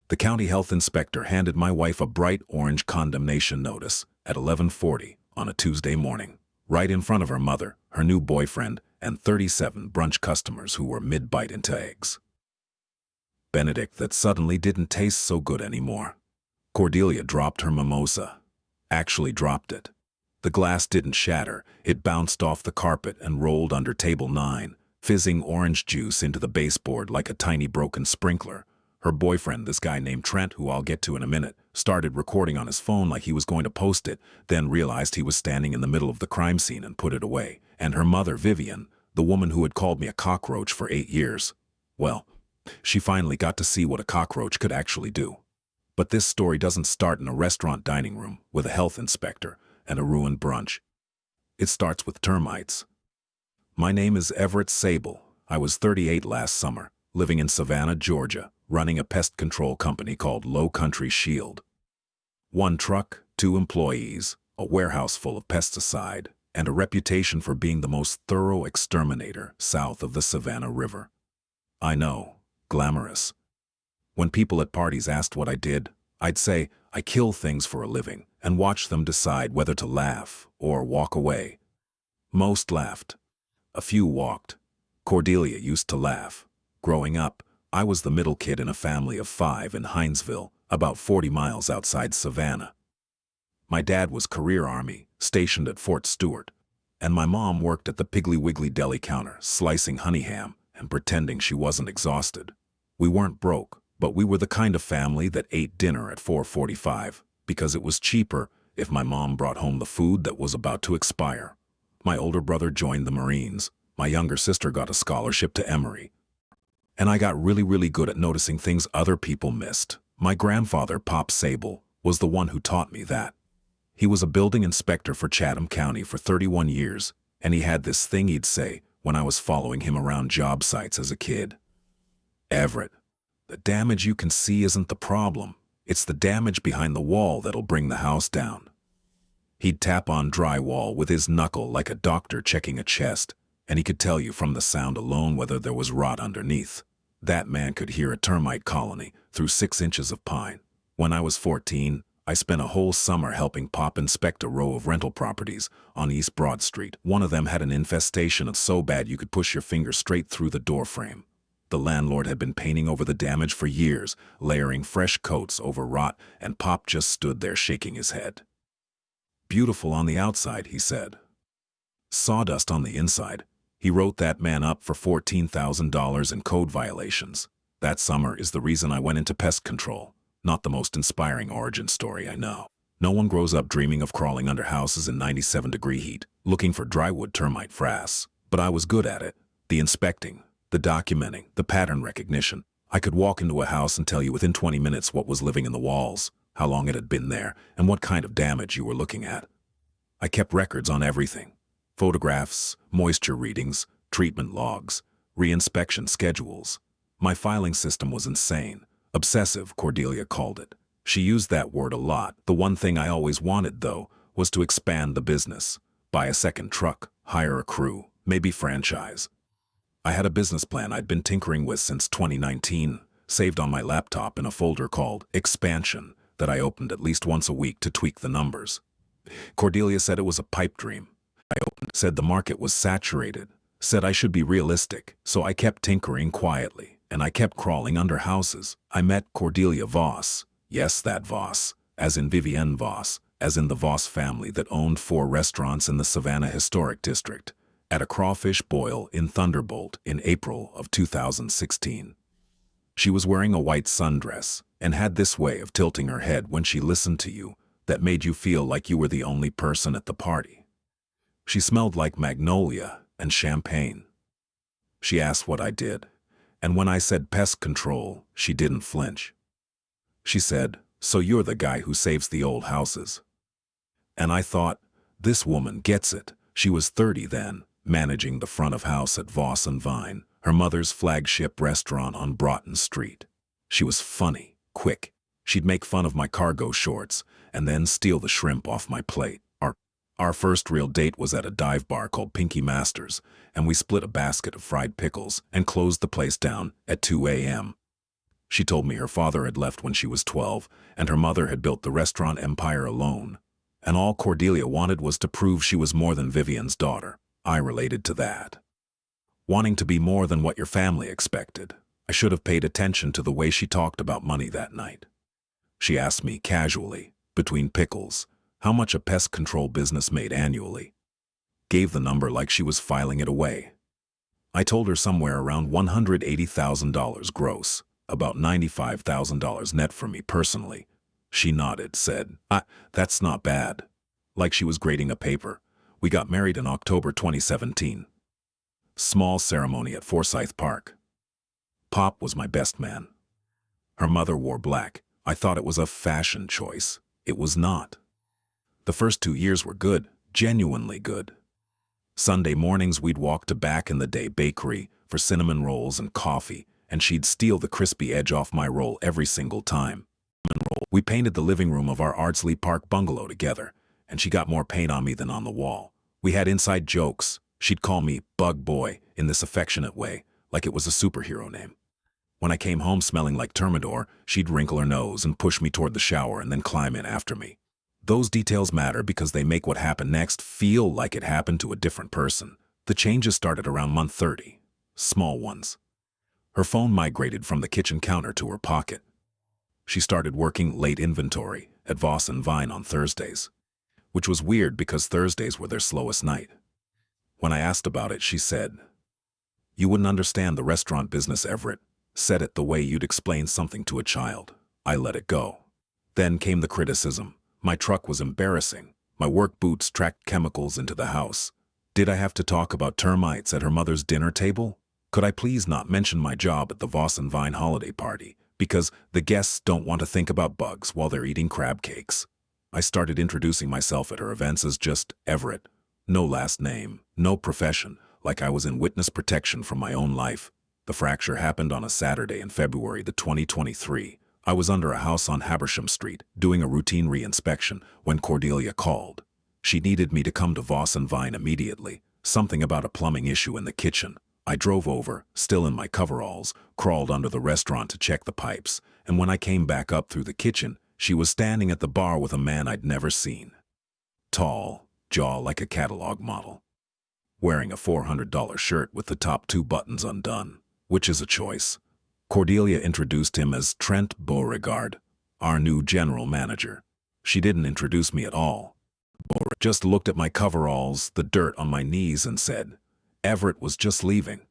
The county health inspector handed my wife a bright orange condemnation notice at 11:40 on a Tuesday morning, right in front of her mother, her new boyfriend, and 37 brunch customers who were mid-bite into eggs Benedict that suddenly didn't taste so good anymore. Cordelia dropped her mimosa. Actually dropped it. The glass didn't shatter, it bounced off the carpet and rolled under table 9, fizzing orange juice into the baseboard like a tiny broken sprinkler. Her boyfriend, this guy named Trent, who I'll get to in a minute, started recording on his phone like he was going to post it, then realized he was standing in the middle of the crime scene and put it away. And her mother, Vivian, the woman who had called me a cockroach for 8 years, well, she finally got to see what a cockroach could actually do. But this story doesn't start in a restaurant dining room with a health inspector and a ruined brunch. It starts with termites. My name is Everett Sable. I was 38 last summer, living in Savannah, Georgia, running a pest control company called Low Country Shield. 1 truck, 2 employees, a warehouse full of pesticide, and a reputation for being the most thorough exterminator south of the Savannah River. I know, glamorous. When people at parties asked what I did, I'd say I kill things for a living and watch them decide whether to laugh or walk away. Most laughed. A few walked. Cordelia used to laugh. Growing up, I was the middle kid in a family of 5 in Hinesville, about 40 miles outside Savannah. My dad was career Army, stationed at Fort Stewart, and my mom worked at the Piggly Wiggly deli counter, slicing honey ham and pretending she wasn't exhausted. We weren't broke, but we were the kind of family that ate dinner at 4:45 because it was cheaper if my mom brought home the food that was about to expire. My older brother joined the Marines. My younger sister got a scholarship to Emory. And I got really good at noticing things other people missed. My grandfather, Pop Sable, was the one who taught me that. He was a building inspector for Chatham County for 31 years, and he had this thing he'd say when I was following him around job sites as a kid. Everett, the damage you can see isn't the problem. It's the damage behind the wall that'll bring the house down. He'd tap on drywall with his knuckle like a doctor checking a chest, and he could tell you from the sound alone whether there was rot underneath. That man could hear a termite colony through 6 inches of pine. When I was 14, I spent a whole summer helping Pop inspect a row of rental properties on East Broad Street. One of them had an infestation so bad you could push your finger straight through the door frame. The landlord had been painting over the damage for years, layering fresh coats over rot, and Pop just stood there shaking his head. Beautiful on the outside, he said. Sawdust on the inside. He wrote that man up for $14,000 in code violations. That summer is the reason I went into pest control. Not the most inspiring origin story, I know. No one grows up dreaming of crawling under houses in 97-degree heat, looking for drywood termite frass. But I was good at it. The inspecting, the documenting, the pattern recognition. I could walk into a house and tell you within 20 minutes what was living in the walls, how long it had been there, and what kind of damage you were looking at. I kept records on everything. Photographs, moisture readings, treatment logs, reinspection schedules. My filing system was insane. Obsessive, Cordelia called it. She used that word a lot. The one thing I always wanted, though, was to expand the business. Buy a second truck, hire a crew, maybe franchise. I had a business plan I'd been tinkering with since 2019, saved on my laptop in a folder called Expansion that I opened at least once a week to tweak the numbers. Cordelia said it was a pipe dream. I opened, said the market was saturated, said I should be realistic, so I kept tinkering quietly, and I kept crawling under houses. I met Cordelia Voss, yes, that Voss, as in Vivienne Voss, as in the Voss family that owned 4 restaurants in the Savannah Historic District, at a crawfish boil in Thunderbolt in April of 2016. She was wearing a white sundress and had this way of tilting her head when she listened to you that made you feel like you were the only person at the party. She smelled like magnolia and champagne. She asked what I did, and when I said pest control, she didn't flinch. She said, "So you're the guy who saves the old houses." And I thought, this woman gets it. She was 30 then, managing the front of house at Voss and Vine, her mother's flagship restaurant on Broughton Street. She was funny, quick. She'd make fun of my cargo shorts and then steal the shrimp off my plate. Our first real date was at a dive bar called Pinky Masters, and we split a basket of fried pickles and closed the place down at 2 a.m. She told me her father had left when she was 12, and her mother had built the restaurant empire alone. And all Cordelia wanted was to prove she was more than Vivian's daughter. I related to that. Wanting to be more than what your family expected. I should have paid attention to the way she talked about money that night. She asked me casually, between pickles, how much a pest control business made annually. Gave the number like she was filing it away. I told her somewhere around $180,000 gross, about $95,000 net for me personally. She nodded, said, that's not bad. Like she was grading a paper. We got married in October 2017. Small ceremony at Forsyth Park. Pop was my best man. Her mother wore black. I thought it was a fashion choice. It was not. The first 2 years were good, genuinely good. Sunday mornings we'd walk to Back in the Day Bakery for cinnamon rolls and coffee, and she'd steal the crispy edge off my roll every single time. We painted the living room of our Ardsley Park bungalow together, and she got more paint on me than on the wall. We had inside jokes. She'd call me Bug Boy in this affectionate way, like it was a superhero name. When I came home smelling like Termidor, she'd wrinkle her nose and push me toward the shower and then climb in after me. Those details matter because they make what happened next feel like it happened to a different person. The changes started around month 30. Small ones. Her phone migrated from the kitchen counter to her pocket. She started working late inventory at Voss and Vine on Thursdays, which was weird because Thursdays were their slowest night. When I asked about it, she said, "You wouldn't understand the restaurant business, Everett." Said it the way you'd explain something to a child. I let it go. Then came the criticism. My truck was embarrassing. My work boots tracked chemicals into the house. Did I have to talk about termites at her mother's dinner table? Could I please not mention my job at the Voss and Vine holiday party, because the guests don't want to think about bugs while they're eating crab cakes? I started introducing myself at her events as just Everett. No last name, no profession, like I was in witness protection from my own life. The fracture happened on a Saturday in February 2023. I was under a house on Habersham Street, doing a routine re-inspection, when Cordelia called. She needed me to come to Voss and Vine immediately, something about a plumbing issue in the kitchen. I drove over, still in my coveralls, crawled under the restaurant to check the pipes, and when I came back up through the kitchen, she was standing at the bar with a man I'd never seen. Tall, jaw like a catalog model. Wearing a $400 shirt with the top 2 buttons undone. Which is a choice. Cordelia introduced him as Trent Beauregard, our new general manager. She didn't introduce me at all. Just looked at my coveralls, the dirt on my knees, and said, Everett was just leaving.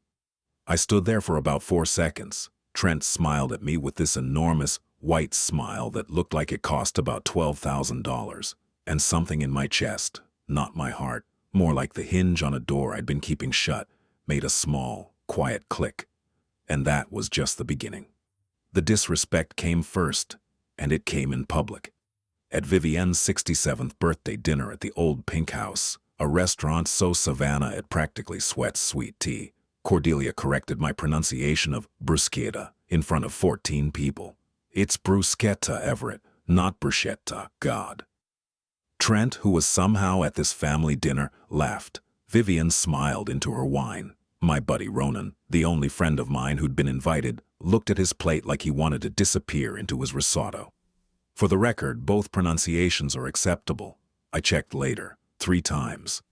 I stood there for about 4 seconds. Trent smiled at me with this enormous, white smile that looked like it cost about $12,000, and something in my chest, not my heart, more like the hinge on a door I'd been keeping shut, made a small, quiet click. And that was just the beginning. The disrespect came first, and it came in public. At Vivienne's 67th birthday dinner at the Old Pink House, a restaurant so Savannah it practically sweats sweet tea, Cordelia corrected my pronunciation of bruschetta in front of 14 people. It's bruschetta, Everett, not bruschetta, God. Trent, who was somehow at this family dinner, laughed. Vivienne smiled into her wine. My buddy Ronan, the only friend of mine who'd been invited, looked at his plate like he wanted to disappear into his risotto. For the record, both pronunciations are acceptable. I checked later, 3 times.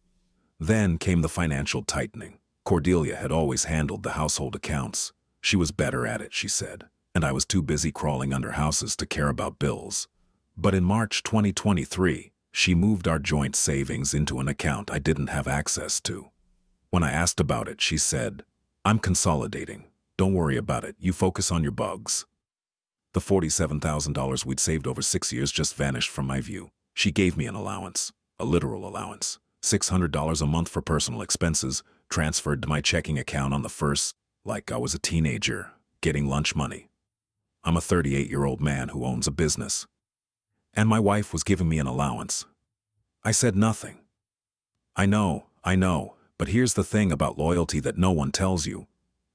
Then came the financial tightening. Cordelia had always handled the household accounts. She was better at it, she said, and I was too busy crawling under houses to care about bills. But in March 2023, she moved our joint savings into an account I didn't have access to. When I asked about it, she said, I'm consolidating. Don't worry about it. You focus on your bugs. The $47,000 we'd saved over 6 years just vanished from my view. She gave me an allowance, a literal allowance, $600 a month for personal expenses, transferred to my checking account on the first, like I was a teenager, getting lunch money. I'm a 38-year-old man who owns a business. And my wife was giving me an allowance. I said nothing. I know, but here's the thing about loyalty that no one tells you.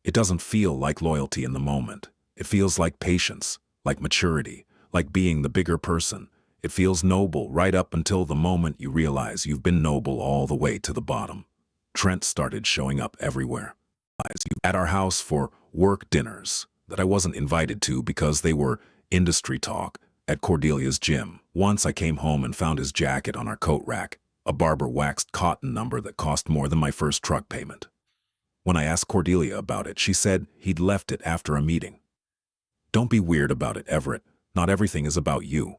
It doesn't feel like loyalty in the moment. It feels like patience, like maturity, like being the bigger person. It feels noble right up until the moment you realize you've been noble all the way to the bottom. Trent started showing up everywhere. At our house for work dinners, that I wasn't invited to because they were industry talk at Cordelia's gym. Once I came home and found his jacket on our coat rack, a Barber waxed cotton number that cost more than my first truck payment. When I asked Cordelia about it, she said he'd left it after a meeting. Don't be weird about it, Everett. Not everything is about you.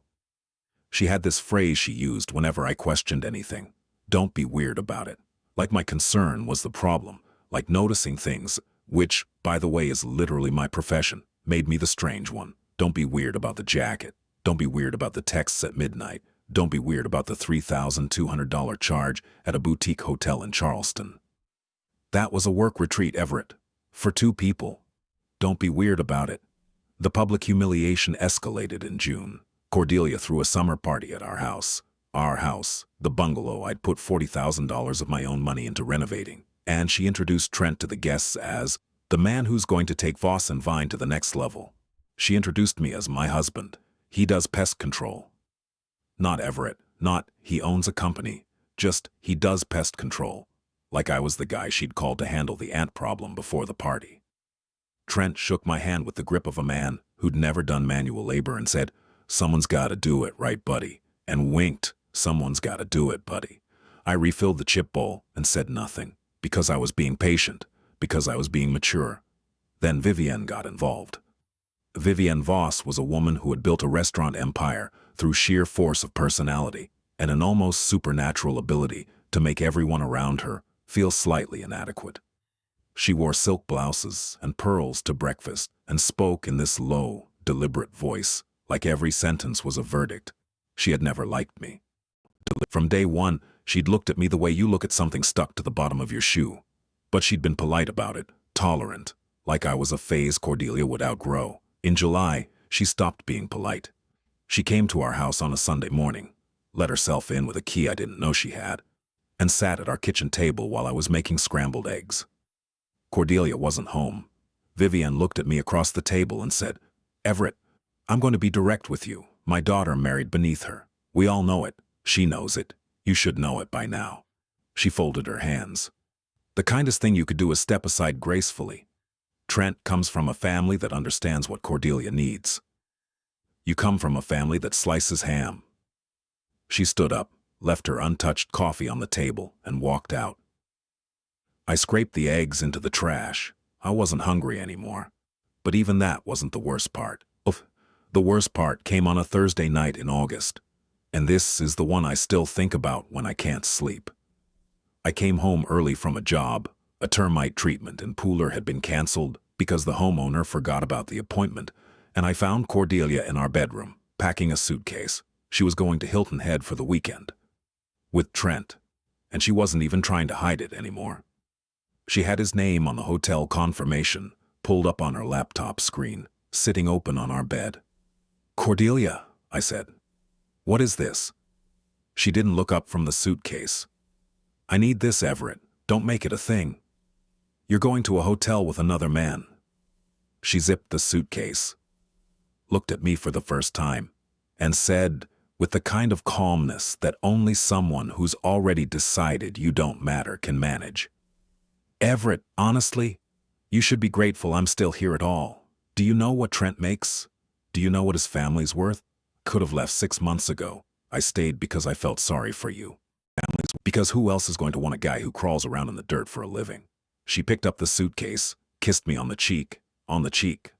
She had this phrase she used whenever I questioned anything. Don't be weird about it. Like my concern was the problem, like noticing things, which, by the way, is literally my profession, made me the strange one. Don't be weird about the jacket. Don't be weird about the texts at midnight. Don't be weird about the $3,200 charge at a boutique hotel in Charleston. That was a work retreat, Everett. For 2 people. Don't be weird about it. The public humiliation escalated in June. Cordelia threw a summer party at our house. Our house, the bungalow I'd put $40,000 of my own money into renovating. And she introduced Trent to the guests as the man who's going to take Voss and Vine to the next level. She introduced me as my husband. He does pest control. Not Everett, not he owns a company, just he does pest control. Like I was the guy she'd called to handle the ant problem before the party. Trent shook my hand with the grip of a man who'd never done manual labor and said, "Someone's gotta do it, right, buddy?" And winked, "Someone's gotta do it, buddy." I refilled the chip bowl and said nothing, because I was being patient, because I was being mature. Then Vivienne got involved. Vivienne Voss was a woman who had built a restaurant empire through sheer force of personality and an almost supernatural ability to make everyone around her feel slightly inadequate. She wore silk blouses and pearls to breakfast and spoke in this low, deliberate voice, like every sentence was a verdict. She had never liked me. From day one, she'd looked at me the way you look at something stuck to the bottom of your shoe. But she'd been polite about it, tolerant, like I was a phase Cordelia would outgrow. In July, she stopped being polite. She came to our house on a Sunday morning, let herself in with a key I didn't know she had, and sat at our kitchen table while I was making scrambled eggs. Cordelia wasn't home. Vivienne looked at me across the table and said, "Everett, I'm going to be direct with you. My daughter married beneath her. We all know it. She knows it. You should know it by now." She folded her hands. "The kindest thing you could do is step aside gracefully. Trent comes from a family that understands what Cordelia needs. You come from a family that slices ham." She stood up, left her untouched coffee on the table, and walked out. I scraped the eggs into the trash. I wasn't hungry anymore. But even that wasn't the worst part. The worst part came on a Thursday night in August. And this is the one I still think about when I can't sleep. I came home early from a job. A termite treatment in Pooler had been canceled because the homeowner forgot about the appointment, and I found Cordelia in our bedroom, packing a suitcase. She was going to Hilton Head for the weekend. With Trent. And she wasn't even trying to hide it anymore. She had his name on the hotel confirmation, pulled up on her laptop screen, sitting open on our bed. "Cordelia," I said. "What is this?" She didn't look up from the suitcase. "I need this, Everett. Don't make it a thing. You're going to a hotel with another man." She zipped the suitcase, looked at me for the first time, and said, with the kind of calmness that only someone who's already decided you don't matter can manage, "Everett, honestly, you should be grateful I'm still here at all. Do you know what Trent makes? Do you know what his family's worth? Could have left 6 months ago. I stayed because I felt sorry for you. Because who else is going to want a guy who crawls around in the dirt for a living?" She picked up the suitcase, kissed me on the cheek,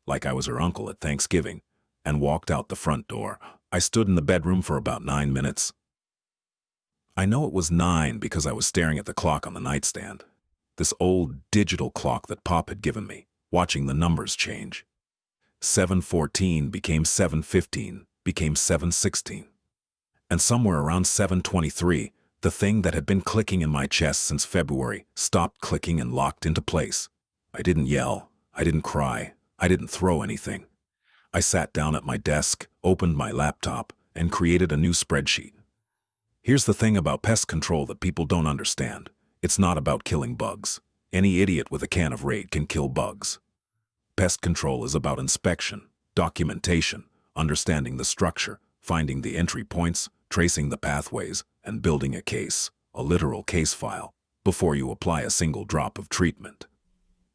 like I was her uncle at Thanksgiving, and walked out the front door. I stood in the bedroom for about 9 minutes. I know it was 9 because I was staring at the clock on the nightstand. This old digital clock that Pop had given me, watching the numbers change. 7:14 became 7:15, became 7:16. And somewhere around 7:23, the thing that had been clicking in my chest since February stopped clicking and locked into place. I didn't yell. I didn't cry. I didn't throw anything. I sat down at my desk, opened my laptop, and created a new spreadsheet. Here's the thing about pest control that people don't understand. It's not about killing bugs. Any idiot with a can of Raid can kill bugs. Pest control is about inspection, documentation, understanding the structure, finding the entry points, tracing the pathways, and building a case, a literal case file, before you apply a single drop of treatment.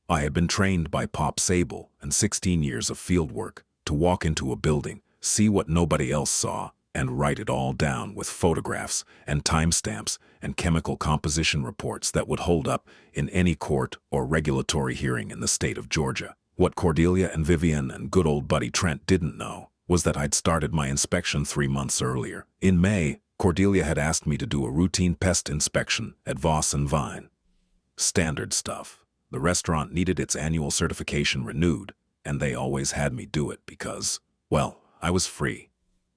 I had been trained by Pop Sable and 16 years of field work to walk into a building, see what nobody else saw, and write it all down with photographs and timestamps and chemical composition reports that would hold up in any court or regulatory hearing in the state of Georgia. What Cordelia and Vivian and good old buddy Trent didn't know was that I'd started my inspection 3 months earlier. In May, Cordelia had asked me to do a routine pest inspection at Voss and Vine. Standard stuff. The restaurant needed its annual certification renewed, and they always had me do it because, well, I was free.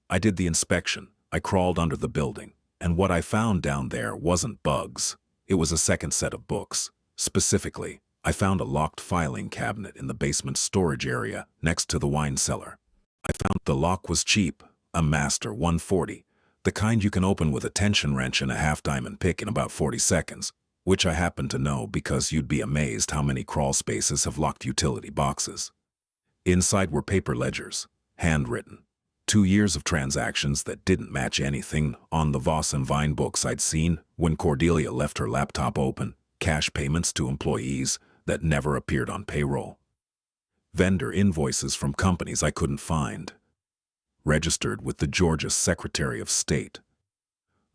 I did the inspection, I crawled under the building, and what I found down there wasn't bugs. It was a second set of books. Specifically, I found a locked filing cabinet in the basement storage area next to the wine cellar. I found the lock was cheap, a Master 140, the kind you can open with a tension wrench and a half-diamond pick in about 40 seconds, which I happen to know because you'd be amazed how many crawl spaces have locked utility boxes. Inside were paper ledgers, handwritten. 2 years of transactions that didn't match anything on the Voss and Vine books I'd seen when Cordelia left her laptop open, cash payments to employees that never appeared on payroll. Vendor invoices from companies I couldn't find. Registered with the Georgia Secretary of State.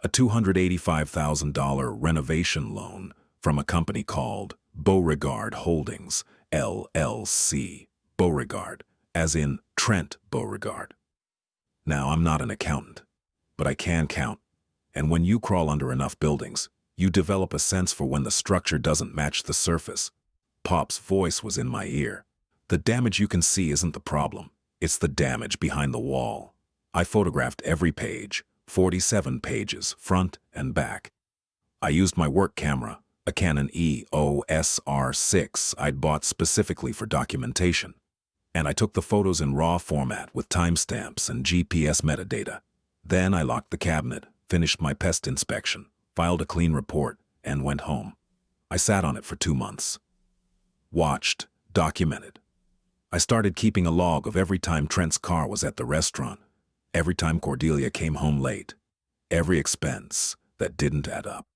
A $285,000 renovation loan from a company called Beauregard Holdings, LLC. Beauregard, as in Trent Beauregard. Now, I'm not an accountant, but I can count, and when you crawl under enough buildings, you develop a sense for when the structure doesn't match the surface. Pop's voice was in my ear. The damage you can see isn't the problem. It's the damage behind the wall. I photographed every page, 47 pages, front and back. I used my work camera, a Canon EOS R6 I'd bought specifically for documentation. And I took the photos in RAW format with timestamps and GPS metadata. Then I locked the cabinet, finished my pest inspection, filed a clean report, and went home. I sat on it for 2 months. Watched, documented. I started keeping a log of every time Trent's car was at the restaurant, every time Cordelia came home late, every expense that didn't add up.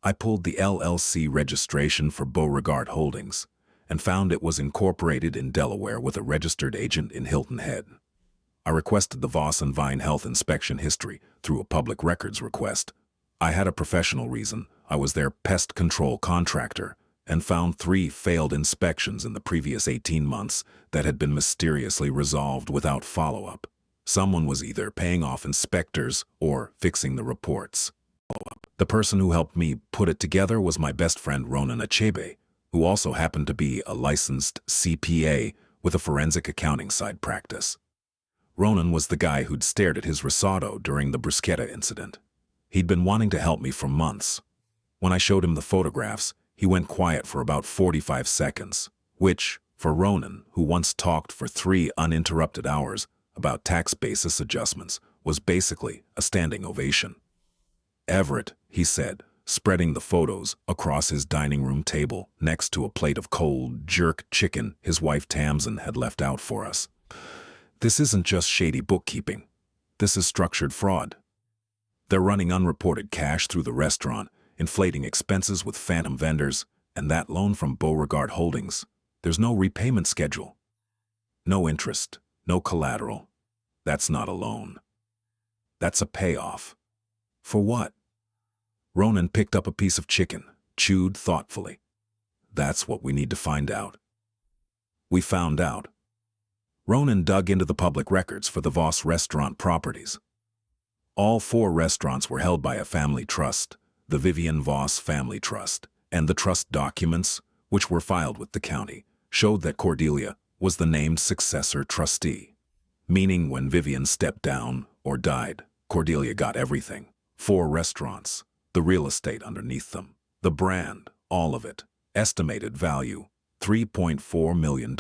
I pulled the LLC registration for Beauregard Holdings and found it was incorporated in Delaware with a registered agent in Hilton Head. I requested the Voss and Vine health inspection history through a public records request. I had a professional reason. I was their pest control contractor and found 3 failed inspections in the previous 18 months that had been mysteriously resolved without follow-up. Someone was either paying off inspectors or fixing the reports. The person who helped me put it together was my best friend Ronan Achebe, who also happened to be a licensed CPA with a forensic accounting side practice. Ronan was the guy who'd stared at his risotto during the bruschetta incident. He'd been wanting to help me for months. When I showed him the photographs, he went quiet for about 45 seconds, which, for Ronan, who once talked for 3 uninterrupted hours about tax basis adjustments, was basically a standing ovation. "Everett," he said, spreading the photos across his dining room table next to a plate of cold jerk chicken his wife Tamsin had left out for us. "This isn't just shady bookkeeping. This is structured fraud. They're running unreported cash through the restaurant, inflating expenses with phantom vendors, and that loan from Beauregard Holdings. There's no repayment schedule. No interest, no collateral. That's not a loan. That's a payoff. For what?" Ronan picked up a piece of chicken, chewed thoughtfully. "That's what we need to find out." We found out. Ronan dug into the public records for the Voss restaurant properties. All 4 restaurants were held by a family trust, the Vivian Voss Family Trust, and the trust documents, which were filed with the county, showed that Cordelia was the named successor trustee, meaning when Vivian stepped down or died, Cordelia got everything. 4 restaurants, the real estate underneath them, the brand, all of it, estimated value, $3.4 million.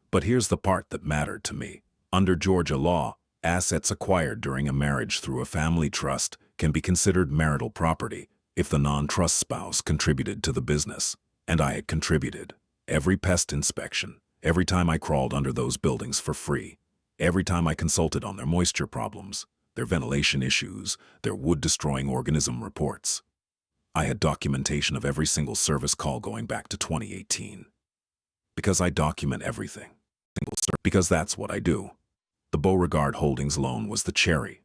But here's the part that mattered to me. Under Georgia law, assets acquired during a marriage through a family trust can be considered marital property if the non-trust spouse contributed to the business. And I had contributed. Every pest inspection, every time I crawled under those buildings for free, every time I consulted on their moisture problems, their ventilation issues, their wood-destroying organism reports. I had documentation of every single service call going back to 2018. Because I document everything. Because that's what I do. The Beauregard Holdings loan was the cherry.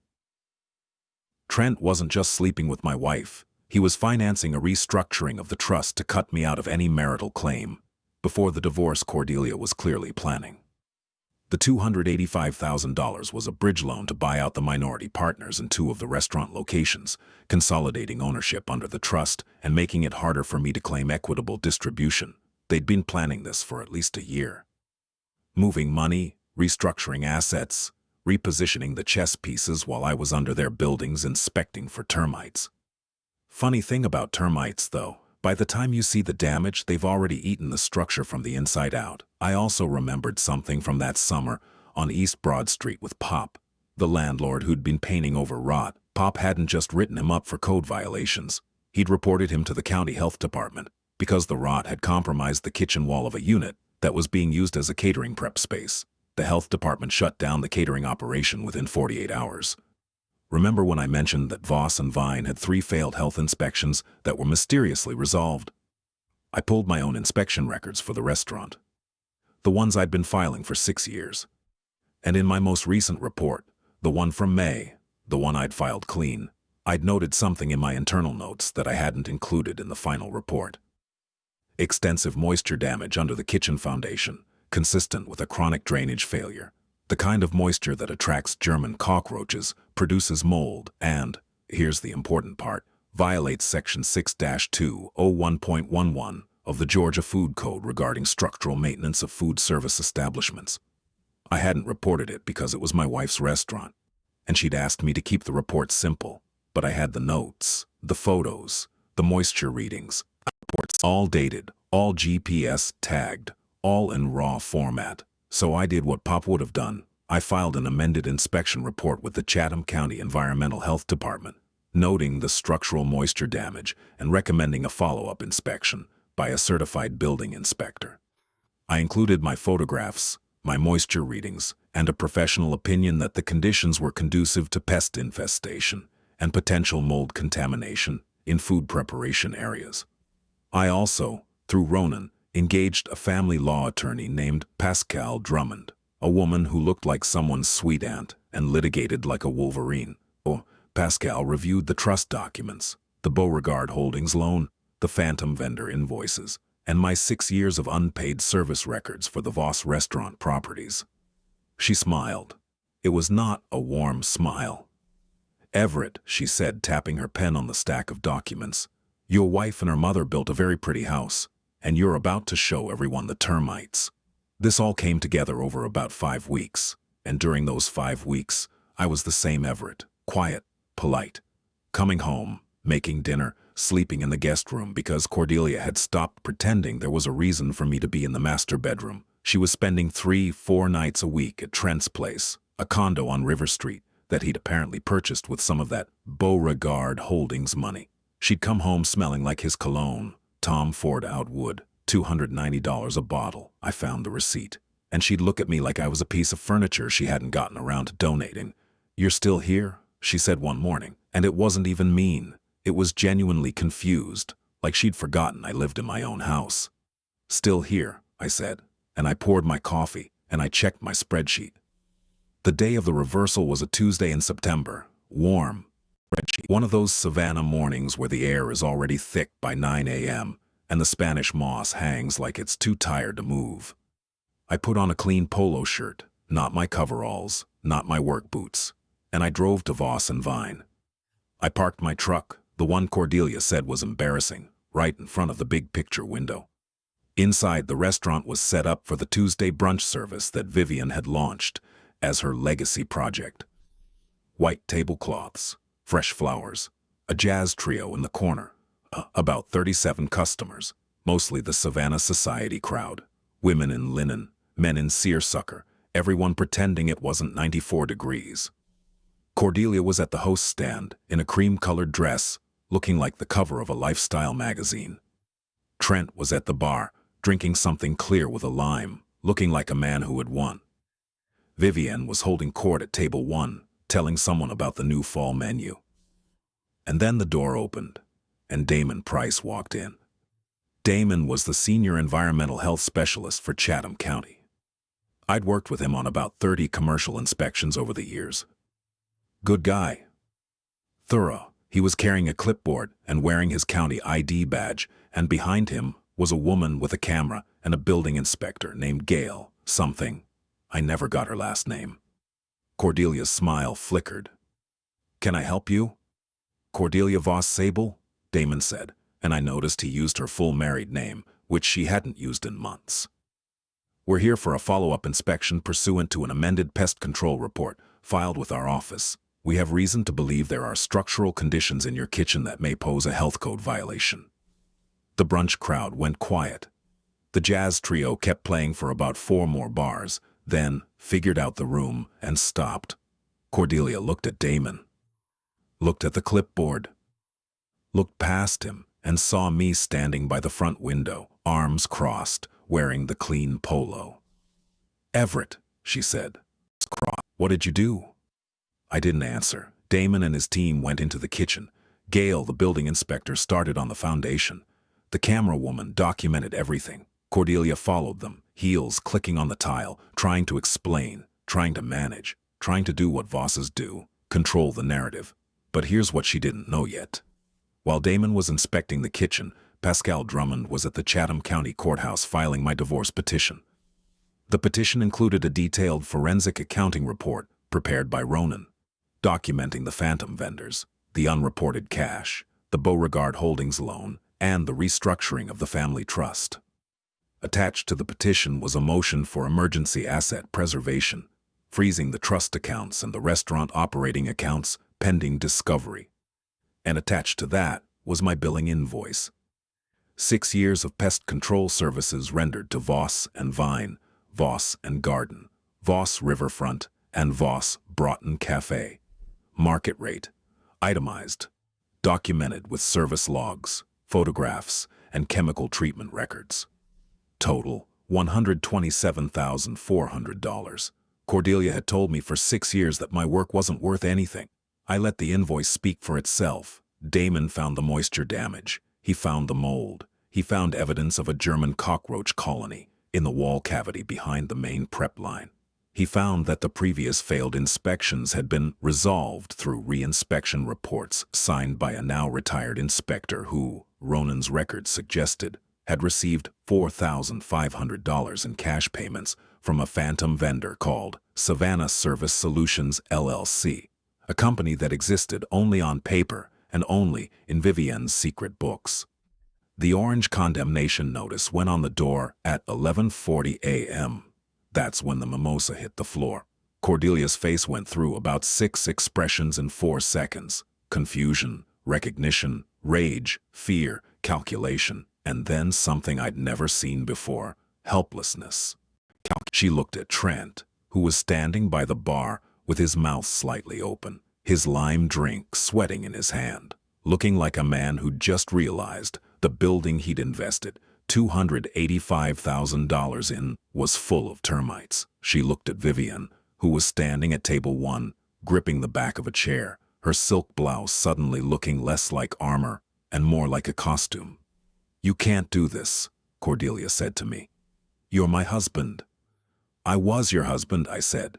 Trent wasn't just sleeping with my wife. He was financing a restructuring of the trust to cut me out of any marital claim. Before the divorce, Cordelia was clearly planning. The $285,000 was a bridge loan to buy out the minority partners in 2 of the restaurant locations, consolidating ownership under the trust and making it harder for me to claim equitable distribution. They'd been planning this for at least a year. Moving money, restructuring assets, repositioning the chess pieces while I was under their buildings inspecting for termites. Funny thing about termites, though, by the time you see the damage, they've already eaten the structure from the inside out. I also remembered something from that summer on East Broad Street with Pop, the landlord who'd been painting over rot. Pop hadn't just written him up for code violations. He'd reported him to the county health department because the rot had compromised the kitchen wall of a unit that was being used as a catering prep space. The health department shut down the catering operation within 48 hours. Remember when I mentioned that Voss and Vine had 3 failed health inspections that were mysteriously resolved? I pulled my own inspection records for the restaurant, the ones I'd been filing for 6 years. And in my most recent report, the one from May, the one I'd filed clean, I'd noted something in my internal notes that I hadn't included in the final report. Extensive moisture damage under the kitchen foundation, consistent with a chronic drainage failure. The kind of moisture that attracts German cockroaches, produces mold, and, here's the important part, violates Section 6-201.11 of the Georgia Food Code regarding structural maintenance of food service establishments. I hadn't reported it because it was my wife's restaurant, and she'd asked me to keep the report simple, but I had the notes, the photos, the moisture readings, reports all dated, all GPS tagged, all in raw format. So I did what Pop would have done. I filed an amended inspection report with the Chatham County Environmental Health Department, noting the structural moisture damage and recommending a follow-up inspection by a certified building inspector. I included my photographs, my moisture readings, and a professional opinion that the conditions were conducive to pest infestation and potential mold contamination in food preparation areas. I also, through Ronan, engaged a family law attorney named Pascal Drummond, a woman who looked like someone's sweet aunt and litigated like a wolverine. Pascal reviewed the trust documents, the Beauregard Holdings loan, the phantom vendor invoices, and my 6 years of unpaid service records for the Voss restaurant properties. She smiled. It was not a warm smile. "Everett," she said, tapping her pen on the stack of documents, "your wife and her mother built a very pretty house, and you're about to show everyone the termites." This all came together over about 5 weeks, and during those 5 weeks, I was the same Everett, quiet, polite, coming home, making dinner, sleeping in the guest room because Cordelia had stopped pretending there was a reason for me to be in the master bedroom. She was spending 3-4 nights a week at Trent's place, a condo on River Street that he'd apparently purchased with some of that Beauregard Holdings money. She'd come home smelling like his cologne, Tom Ford Outwood, $290 a bottle. I found the receipt. And she'd look at me like I was a piece of furniture she hadn't gotten around to donating. "You're still here?" she said one morning. And it wasn't even mean. It was genuinely confused, like she'd forgotten I lived in my own house. "Still here," I said, and I poured my coffee, and I checked my spreadsheet. The day of the reversal was a Tuesday in September, warm. One of those Savannah mornings where the air is already thick by 9 a.m., and the Spanish moss hangs like it's too tired to move. I put on a clean polo shirt, not my coveralls, not my work boots, and I drove to Voss and Vine. I parked my truck, the one Cordelia said was embarrassing, right in front of the big picture window. Inside, the restaurant was set up for the Tuesday brunch service that Vivian had launched as her legacy project. White tablecloths, fresh flowers, a jazz trio in the corner, about 37 customers, mostly the Savannah society crowd, women in linen, men in seersucker, everyone pretending it wasn't 94 degrees. Cordelia was at the host stand, in a cream-colored dress, looking like the cover of a lifestyle magazine. Trent was at the bar, drinking something clear with a lime, looking like a man who had won. Vivian was holding court at table 1, telling someone about the new fall menu. And then the door opened, and Damon Price walked in. Damon was the senior environmental health specialist for Chatham County. I'd worked with him on about 30 commercial inspections over the years. Good guy. Thorough. He was carrying a clipboard and wearing his county ID badge, and behind him was a woman with a camera and a building inspector named Gail something. I never got her last name. Cordelia's smile flickered. "Can I help you?" "Cordelia Voss Sable," Damon said, and I noticed he used her full married name, which she hadn't used in months. "We're here for a follow-up inspection pursuant to an amended pest control report filed with our office. We have reason to believe there are structural conditions in your kitchen that may pose a health code violation." The brunch crowd went quiet. The jazz trio kept playing for about 4 more bars, then figured out the room and stopped. Cordelia looked at Damon, looked at the clipboard, looked past him, and saw me standing by the front window, arms crossed, wearing the clean polo. "Everett," she said. "What did you do?" I didn't answer. Damon and his team went into the kitchen. Gail, the building inspector, started on the foundation. The camera woman documented everything. Cordelia followed them, heels clicking on the tile, trying to explain, trying to manage, trying to do what Vosses do, control the narrative. But here's what she didn't know yet. While Damon was inspecting the kitchen, Pascal Drummond was at the Chatham County Courthouse filing my divorce petition. The petition included a detailed forensic accounting report prepared by Ronan, documenting the phantom vendors, the unreported cash, the Beauregard Holdings loan, and the restructuring of the family trust. Attached to the petition was a motion for emergency asset preservation, freezing the trust accounts and the restaurant operating accounts pending discovery. And attached to that was my billing invoice. 6 years of pest control services rendered to Voss and Vine, Voss and Garden, Voss Riverfront, and Voss Broughton Cafe. Market rate, itemized, documented with service logs, photographs, and chemical treatment records. Total, $127,400. Cordelia had told me for 6 years that my work wasn't worth anything. I let the invoice speak for itself. Damon found the moisture damage. He found the mold. He found evidence of a German cockroach colony in the wall cavity behind the main prep line. He found that the previous failed inspections had been resolved through re-inspection reports signed by a now-retired inspector who, Ronan's records suggested, had received $4,500 in cash payments from a phantom vendor called Savannah Service Solutions LLC, a company that existed only on paper and only in Vivienne's secret books. The orange condemnation notice went on the door at 11:40 a.m. That's when the mimosa hit the floor. Cordelia's face went through about 6 expressions in 4 seconds. Confusion, recognition, rage, fear, calculation, and then something I'd never seen before, helplessness. She looked at Trent, who was standing by the bar with his mouth slightly open, his lime drink sweating in his hand, looking like a man who'd just realized the building he'd invested $285,000 in was full of termites. She looked at Vivienne, who was standing at table 1, gripping the back of a chair, her silk blouse suddenly looking less like armor and more like a costume. "You can't do this," Cordelia said to me. "You're my husband." "I was your husband," I said.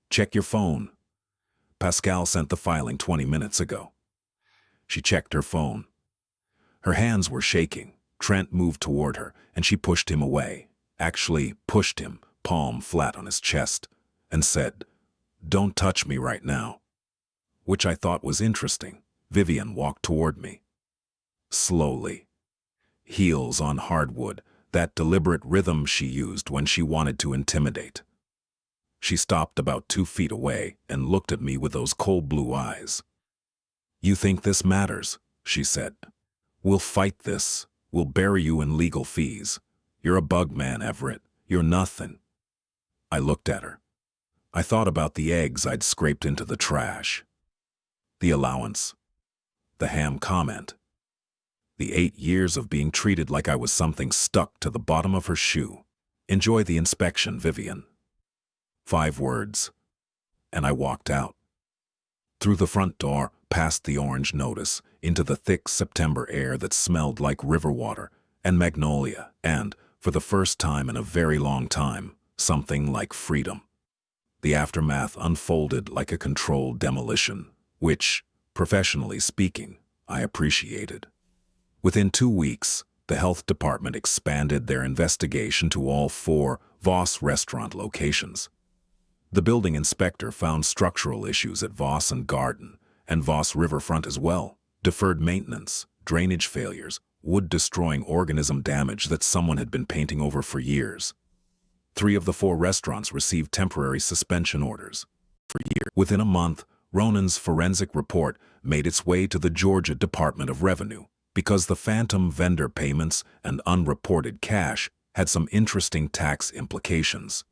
"Check your phone." "Pascal sent the filing 20 minutes ago." She checked her phone. Her hands were shaking. Trent moved toward her, and she pushed him away. Actually pushed him, palm flat on his chest, and said, "Don't touch me right now." Which I thought was interesting. Vivienne walked toward me. Slowly. Heels on hardwood, that deliberate rhythm she used when she wanted to intimidate. She stopped about 2 feet away and looked at me with those cold blue eyes. "You think this matters?" she said. "We'll fight this. We'll bury you in legal fees. You're a bug man, Everett. You're nothing." I looked at her. I thought about the eggs I'd scraped into the trash. The allowance. The ham comment. The 8 years of being treated like I was something stuck to the bottom of her shoe. "Enjoy the inspection, Vivienne." 5 words. And I walked out. Through the front door, past the orange notice, into the thick September air that smelled like river water, and magnolia, and, for the first time in a very long time, something like freedom. The aftermath unfolded like a controlled demolition, which, professionally speaking, I appreciated. Within 2 weeks, the health department expanded their investigation to all 4 Voss restaurant locations. The building inspector found structural issues at Voss and Garden, and Voss Riverfront as well, deferred maintenance, drainage failures, wood-destroying organism damage that someone had been painting over for years. 3 of the 4 restaurants received temporary suspension orders for years. Within a month, Ronan's forensic report made its way to the Georgia Department of Revenue because the phantom vendor payments and unreported cash had some interesting tax implications.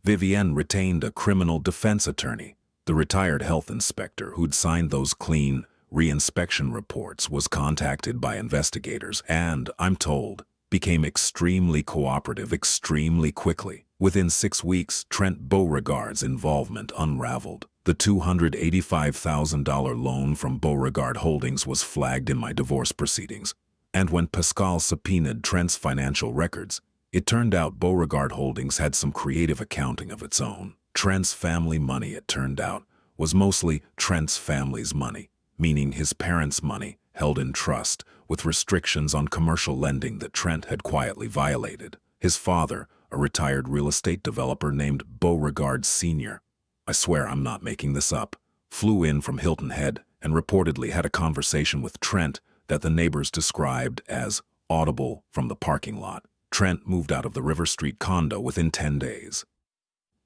Vivienne retained a criminal defense attorney. The retired health inspector who'd signed those clean reinspection reports was contacted by investigators and, I'm told, became extremely cooperative extremely quickly. Within 6 weeks, Trent Beauregard's involvement unraveled. The $285,000 loan from Beauregard Holdings was flagged in my divorce proceedings, and when Pascal subpoenaed Trent's financial records, it turned out Beauregard Holdings had some creative accounting of its own. Trent's family money, it turned out, was mostly Trent's family's money, meaning his parents' money, held in trust, with restrictions on commercial lending that Trent had quietly violated. His father, a retired real estate developer named Beauregard Sr., I swear I'm not making this up, flew in from Hilton Head and reportedly had a conversation with Trent that the neighbors described as audible from the parking lot. Trent moved out of the River Street condo within 10 days.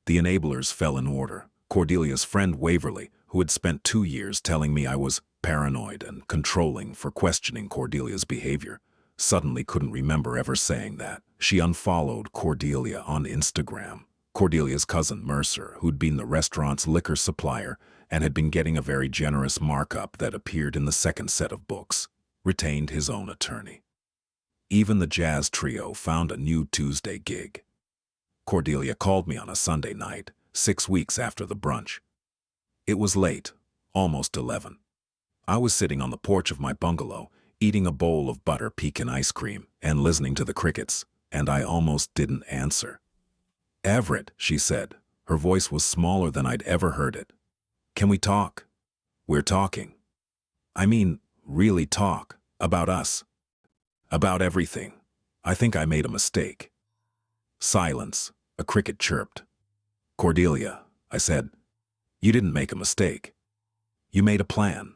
The enablers fell in order. Cordelia's friend Waverly, who had spent 2 years telling me I was paranoid and controlling for questioning Cordelia's behavior, suddenly couldn't remember ever saying that. She unfollowed Cordelia on Instagram. Cordelia's cousin Mercer, who'd been the restaurant's liquor supplier and had been getting a very generous markup that appeared in the second set of books, retained his own attorney. Even the jazz trio found a new Tuesday gig. Cordelia called me on a Sunday night, 6 weeks after the brunch. It was late, almost 11. I was sitting on the porch of my bungalow, eating a bowl of butter pecan ice cream and listening to the crickets, and I almost didn't answer. "Everett," she said. Her voice was smaller than I'd ever heard it. "Can we talk?" "We're talking." "I mean, really talk. About us. About everything. I think I made a mistake." Silence. A cricket chirped. "Cordelia," I said, "you didn't make a mistake. You made a plan."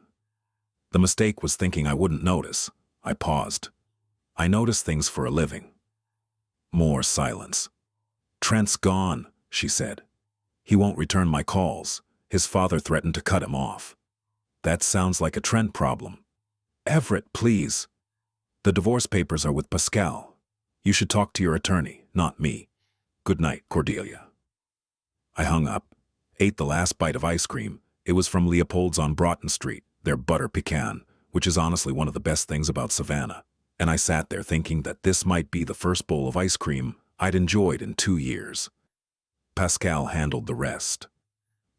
The mistake was thinking I wouldn't notice. I paused. "I notice things for a living." More silence. "Trent's gone," she said. "He won't return my calls. His father threatened to cut him off." "That sounds like a Trent problem." "Everett, please. The divorce papers are with Pascal. You should talk to your attorney, not me. Good night, Cordelia." I hung up, ate the last bite of ice cream. It was from Leopold's on Broughton Street, their butter pecan, which is honestly one of the best things about Savannah, and I sat there thinking that this might be the first bowl of ice cream I'd enjoyed in 2 years. Pascal handled the rest.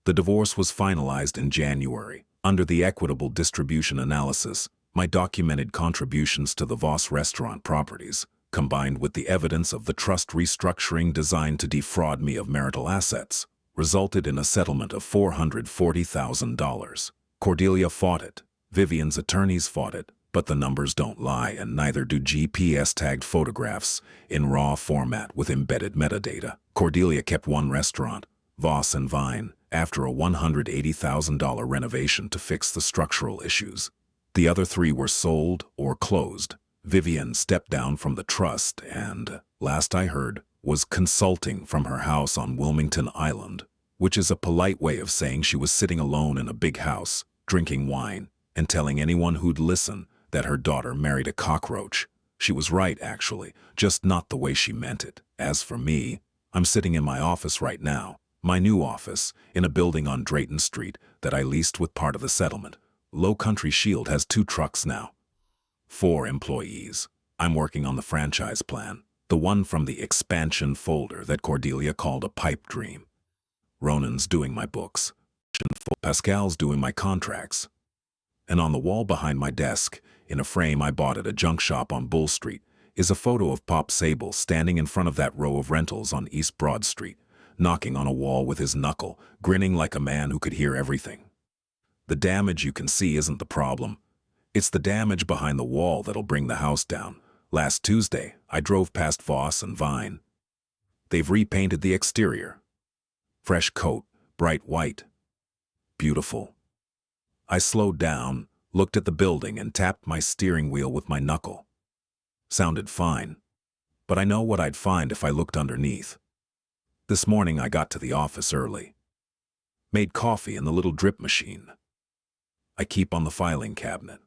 The divorce was finalized in January. Under the equitable distribution analysis, my documented contributions to the Voss restaurant properties, combined with the evidence of the trust restructuring designed to defraud me of marital assets, resulted in a settlement of $440,000. Cordelia fought it. Vivian's attorneys fought it. But the numbers don't lie, and neither do GPS-tagged photographs in raw format with embedded metadata. Cordelia kept one restaurant, Voss and Vine, after a $180,000 renovation to fix the structural issues. The other 3 were sold or closed. Vivian stepped down from the trust and, last I heard, was consulting from her house on Wilmington Island, which is a polite way of saying she was sitting alone in a big house, drinking wine, and telling anyone who'd listen that her daughter married a cockroach. She was right, actually, just not the way she meant it. As for me, I'm sitting in my office right now, my new office, in a building on Drayton Street that I leased with part of the settlement. Low Country Shield has 2 trucks now. 4 employees. I'm working on the franchise plan, the one from the expansion folder that Cordelia called a pipe dream. Ronan's doing my books. Pascal's doing my contracts. And on the wall behind my desk, in a frame I bought at a junk shop on Bull Street, is a photo of Pop Sable standing in front of that row of rentals on East Broad Street, knocking on a wall with his knuckle, grinning like a man who could hear everything. The damage you can see isn't the problem. It's the damage behind the wall that'll bring the house down. Last Tuesday, I drove past Voss and Vine. They've repainted the exterior. Fresh coat, bright white. Beautiful. I slowed down, looked at the building, and tapped my steering wheel with my knuckle. Sounded fine. But I know what I'd find if I looked underneath. This morning I got to the office early. Made coffee in the little drip machine I keep on the filing cabinet.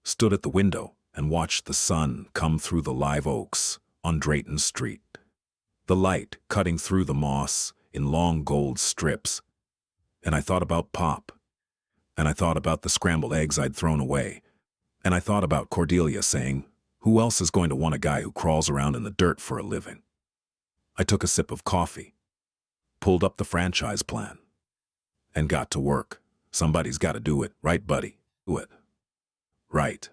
Stood at the window and watched the sun come through the live oaks on Drayton Street. The light cutting through the moss in long gold strips. And I thought about Pop. And I thought about the scrambled eggs I'd thrown away. And I thought about Cordelia saying, "Who else is going to want a guy who crawls around in the dirt for a living?" I took a sip of coffee, pulled up the franchise plan, and got to work. Somebody's got to do it, right, buddy? Do it. Right.